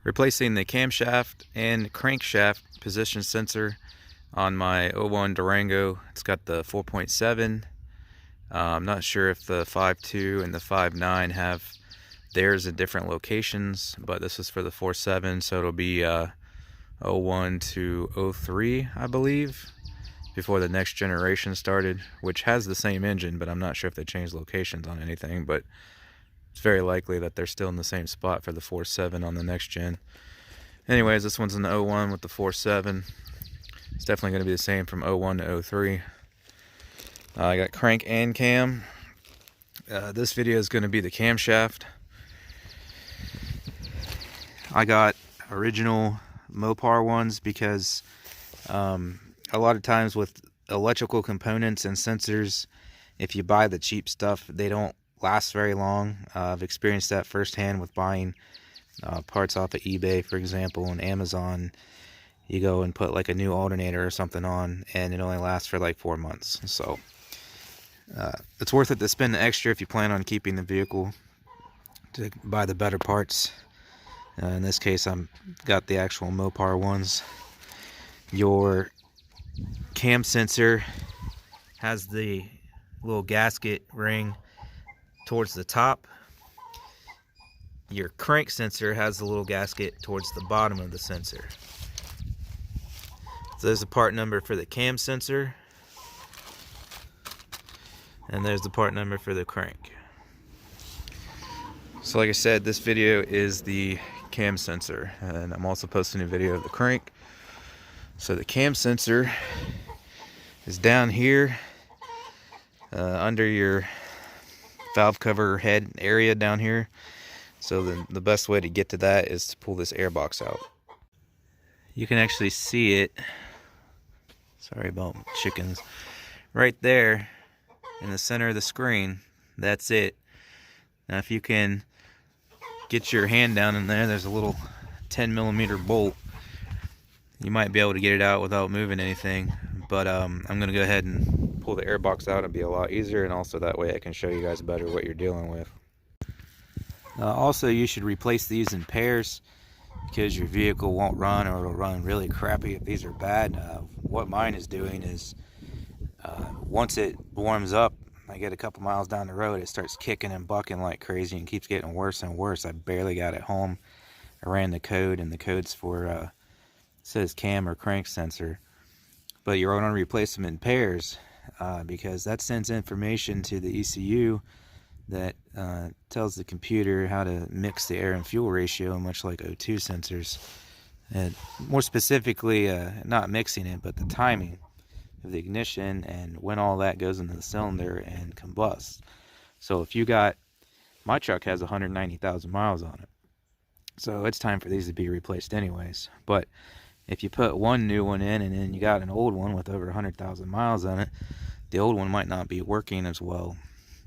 Replacing the camshaft and crankshaft position sensor on my 01 Durango. It's got the 4.7. I'm not sure if the 5.2 and the 5.9 have theirs in different locations, but this is for the 4.7, so it'll be 01 to 03, I believe, before the next generation started, which has the same engine, but I'm not sure if they changed locations on anything, but it's very likely that they're still in the same spot for the 4.7 on the next gen. Anyways, this one's in the 01 with the 4.7. It's definitely going to be the same from 01 to 03. I got crank and cam. This video is going to be the camshaft. I got original Mopar ones because a lot of times with electrical components and sensors, if you buy the cheap stuff, they don't last very long. I've experienced that firsthand with buying parts off of eBay, for example, and Amazon. You go and put like a new alternator or something on, and it only lasts for like 4 months. So it's worth it to spend the extra if you plan on keeping the vehicle, to buy the better parts. In this case, I'm got the actual Mopar ones. Your cam sensor has the little gasket ring towards the top. Your crank sensor has the little gasket towards the bottom of the sensor. So there's the part number for the cam sensor, and there's the part number for the crank. So like I said, this video is the cam sensor, and I'm also posting a video of the crank. So the cam sensor is down here under your valve cover head area down here. So the best way to get to that is to pull this air box out. You can actually see it, sorry about chickens, right there in the center of the screen. That's it. Now if you can get your hand down in there, there's a little 10mm bolt. You might be able to get it out without moving anything, but I'm going to go ahead and pull the air box out. It'll be a lot easier, and also that way I can show you guys better what you're dealing with. Also, you should replace these in pairs because your vehicle won't run, or it'll run really crappy if these are bad. What mine is doing is once it warms up, I get a couple miles down the road, it starts kicking and bucking like crazy and keeps getting worse and worse. I barely got it home. I ran the code, and the code's for it says cam or crank sensor, but you're going to replace them in pairs because that sends information to the ECU that tells the computer how to mix the air and fuel ratio, much like O2 sensors. And more specifically, not mixing it, but the timing of the ignition and when all that goes into the cylinder and combusts. So if you got, my truck has 190,000 miles on it, so it's time for these to be replaced anyways. But if you put one new one in and then you got an old one with over 100,000 miles on it, the old one might not be working as well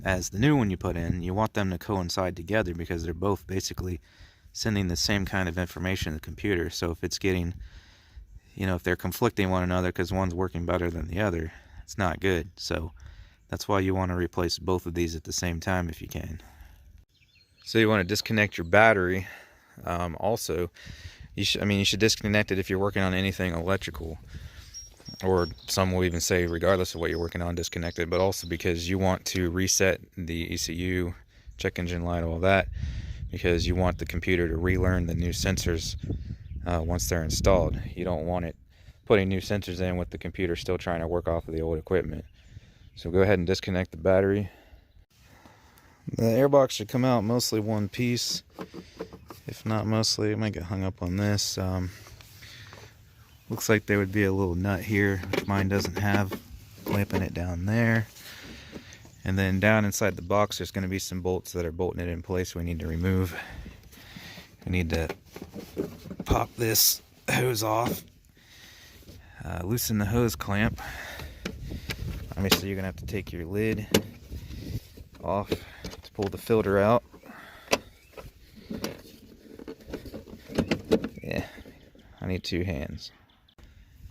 as the new one you put in. You want them to coincide together because they're both basically sending the same kind of information to the computer. So if it's getting, if they're conflicting one another because one's working better than the other, it's not good. So that's why you want to replace both of these at the same time if you can. So you want to disconnect your battery. Also, you should disconnect it if you're working on anything electrical, or some will even say regardless of what you're working on, disconnect it, but also because you want to reset the ECU, check engine light, all that, because you want the computer to relearn the new sensors once they're installed. You don't want it putting new sensors in with the computer still trying to work off of the old equipment. So go ahead and disconnect the battery. The airbox should come out mostly one piece. If not mostly, it might get hung up on this. Looks like there would be a little nut here, which mine doesn't have, clamping it down there. And then down inside the box, there's going to be some bolts that are bolting it in place we need to remove. We need to pop this hose off, loosen the hose clamp. Obviously, you're going to have to take your lid off to pull the filter out. Yeah, I need 2 hands.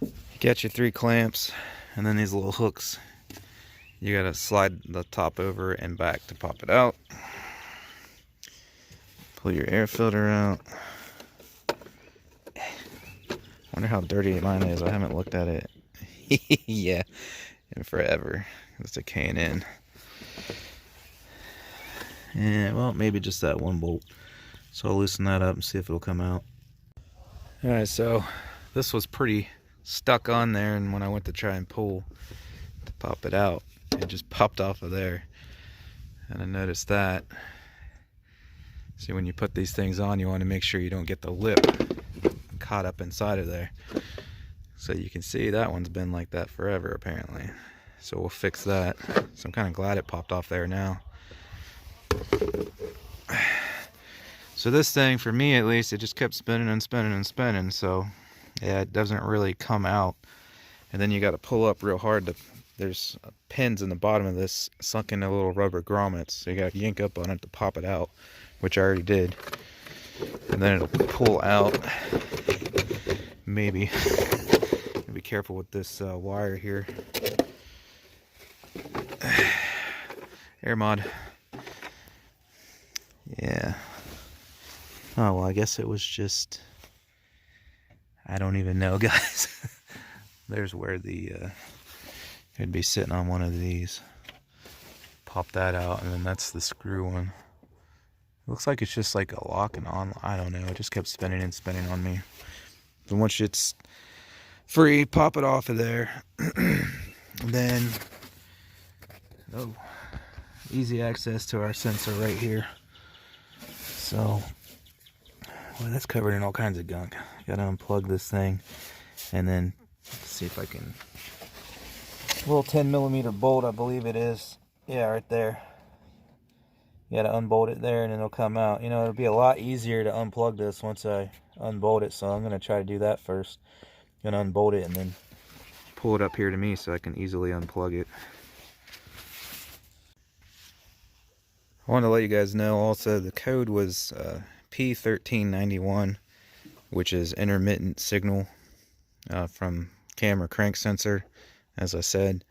You got your 3 clamps, and then these little hooks. You gotta slide the top over and back to pop it out. Pull your air filter out. Wonder how dirty mine is. I haven't looked at it. Yeah, in forever. It's a K&N. Yeah, well, maybe just that one bolt. So I'll loosen that up and see if it'll come out. Alright, so this was pretty stuck on there, and when I went to try and pull to pop it out, it just popped off of there. And I noticed that. See, when you put these things on, you want to make sure you don't get the lip caught up inside of there. So you can see that one's been like that forever apparently. So we'll fix that. So I'm kind of glad it popped off there now. So this thing, for me at least, it just kept spinning and spinning and spinning. So yeah, it doesn't really come out. And then you got to pull up real hard. There's pins in the bottom of this sunk into little rubber grommets. So you got to yank up on it to pop it out, which I already did. And then it'll pull out. Maybe. Be careful with this wire here. Air mod. Yeah. Oh, well, I guess it was just... I don't even know, guys. There's where the... it'd be sitting on one of these. Pop that out, and then that's the screw one. Looks like it's just like a lock and on. I don't know. It just kept spinning and spinning on me. But once it's free, pop it off of there. Then, oh, easy access to our sensor right here. So, well, that's covered in all kinds of gunk. Gotta unplug this thing, and then see if I can. Little 10mm bolt, I believe it is. Yeah, right there. You gotta unbolt it there and then it'll come out. You know, it'll be a lot easier to unplug this once I unbolt it, so I'm gonna try to do that first. I'm gonna unbolt it and then pull it up here to me so I can easily unplug it. I wanted to let you guys know also the code was P1391, which is intermittent signal from camera crank sensor, as I said.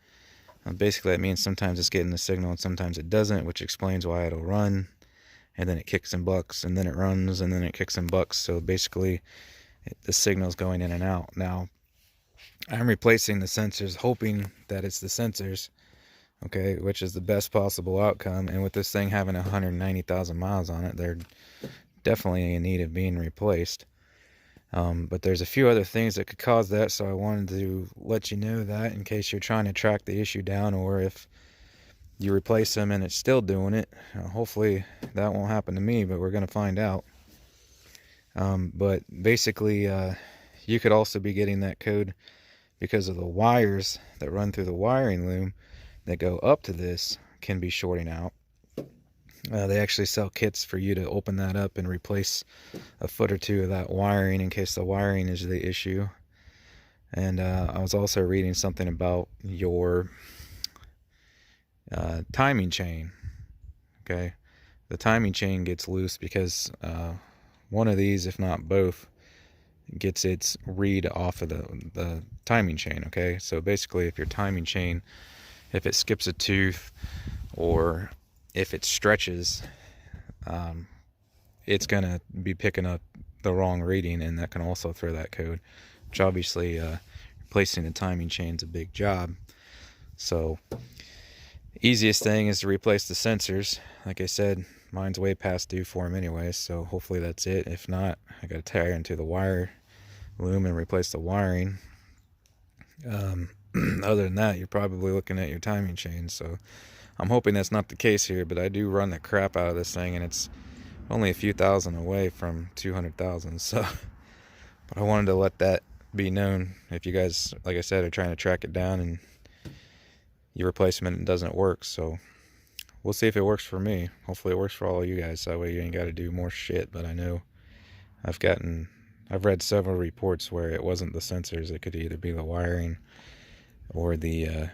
Basically, that means sometimes it's getting the signal and sometimes it doesn't, which explains why it'll run, and then it kicks and bucks, and then it runs, and then it kicks and bucks. So basically, the signal's going in and out. Now, I'm replacing the sensors, hoping that it's the sensors, okay, which is the best possible outcome. And with this thing having 190,000 miles on it, they're definitely in need of being replaced. But there's a few other things that could cause that, so I wanted to let you know that in case you're trying to track the issue down, or if you replace them and it's still doing it. Hopefully that won't happen to me, but we're going to find out. But basically, you could also be getting that code because of the wires that run through the wiring loom that go up to this can be shorting out. They actually sell kits for you to open that up and replace a foot or two of that wiring in case the wiring is the issue. And I was also reading something about your timing chain. Okay, the timing chain gets loose because one of these, if not both, gets its read off of the timing chain. Okay, so basically if your timing chain, if it skips a tooth or if it stretches, it's gonna be picking up the wrong reading, and that can also throw that code, which obviously replacing the timing chain is a big job. So easiest thing is to replace the sensors. Like I said, mine's way past due for them anyway, so hopefully that's it. If not, I gotta tear into the wire loom and replace the wiring. Other than that, you're probably looking at your timing chain. So I'm hoping that's not the case here, but I do run the crap out of this thing, and it's only a few thousand away from 200,000. So, but I wanted to let that be known. If you guys, like I said, are trying to track it down and you replace them and it doesn't work, so we'll see if it works for me. Hopefully it works for all of you guys. That way you ain't got to do more shit. But I know I've read several reports where it wasn't the sensors. It could either be the wiring or the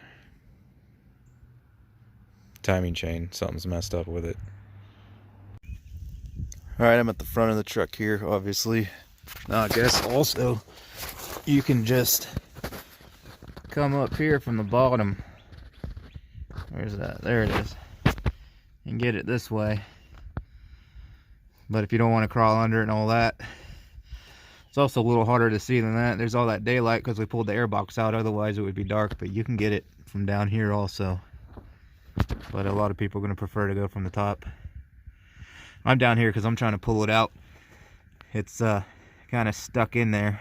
timing chain. Something's messed up with it. Alright, I'm at the front of the truck here, obviously. Now I guess also you can just come up here from the bottom. Where's that? There it is. And get it this way. But if you don't want to crawl under it and all that, It's also a little harder to see than that. There's all that daylight because we pulled the air box out, otherwise it would be dark, but you can get it from down here also. But a lot of people are going to prefer to go from the top. I'm down here because I'm trying to pull it out. It's kind of stuck in there.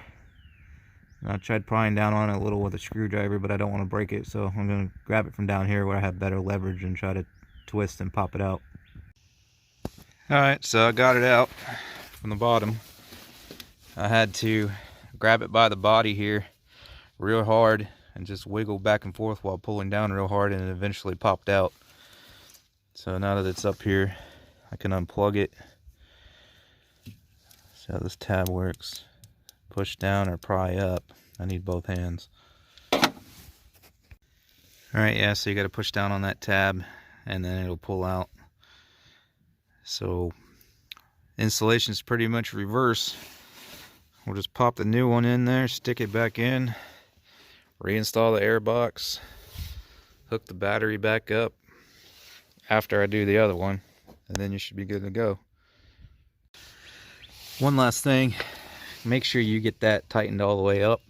I tried prying down on it a little with a screwdriver, but I don't want to break it, so I'm going to grab it from down here where I have better leverage and try to twist and pop it out. Alright, so I got it out from the bottom. I had to grab it by the body here real hard and just wiggle back and forth while pulling down real hard, and it eventually popped out. So now that it's up here, I can unplug it. See how this tab works. Push down or pry up. I need both hands. Alright, yeah, so you got to push down on that tab and then it'll pull out. So installation is pretty much reverse. We'll just pop the new one in there, stick it back in, reinstall the air box, hook the battery back up after I do the other one, and then you should be good to go. One last thing, make sure you get that tightened all the way up.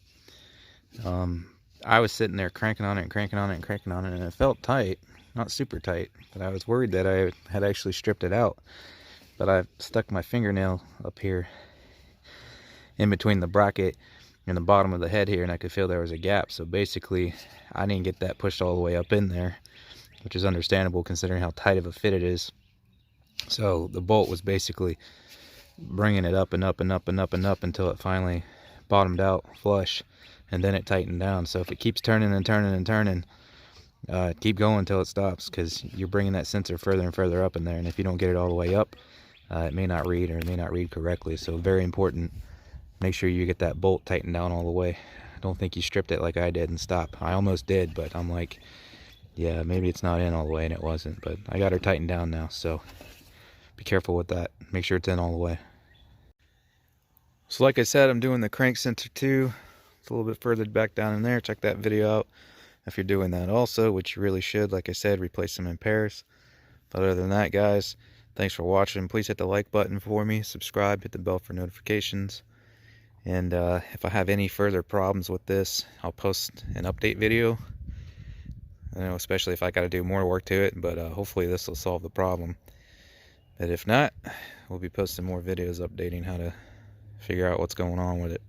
I was sitting there cranking on it and cranking on it and cranking on it, and it felt tight, not super tight, but I was worried that I had actually stripped it out. But I stuck my fingernail up here in between the bracket and the bottom of the head here, and I could feel there was a gap. So basically I didn't get that pushed all the way up in there, which is understandable considering how tight of a fit it is. So the bolt was basically bringing it up and up and up and up and up until it finally bottomed out flush, and then it tightened down. So if it keeps turning and turning and turning, keep going until it stops, because you're bringing that sensor further and further up in there, and if you don't get it all the way up, it may not read, or it may not read correctly. So very important, make sure you get that bolt tightened down all the way. I don't think you stripped it like I did and stopped. I almost did, but I'm like, yeah, maybe it's not in all the way, and it wasn't. But I got her tightened down now, so be careful with that. Make sure it's in all the way. So like I said, I'm doing the crank sensor too. It's a little bit further back down in there. Check that video out if you're doing that also, which you really should. Like I said, replace them in pairs. But other than that, guys, thanks for watching. Please hit the like button for me, subscribe, hit the bell for notifications. And if I have any further problems with this, I'll post an update video. I know, especially if I got to do more work to it, but hopefully this will solve the problem. But if not, we'll be posting more videos updating how to figure out what's going on with it.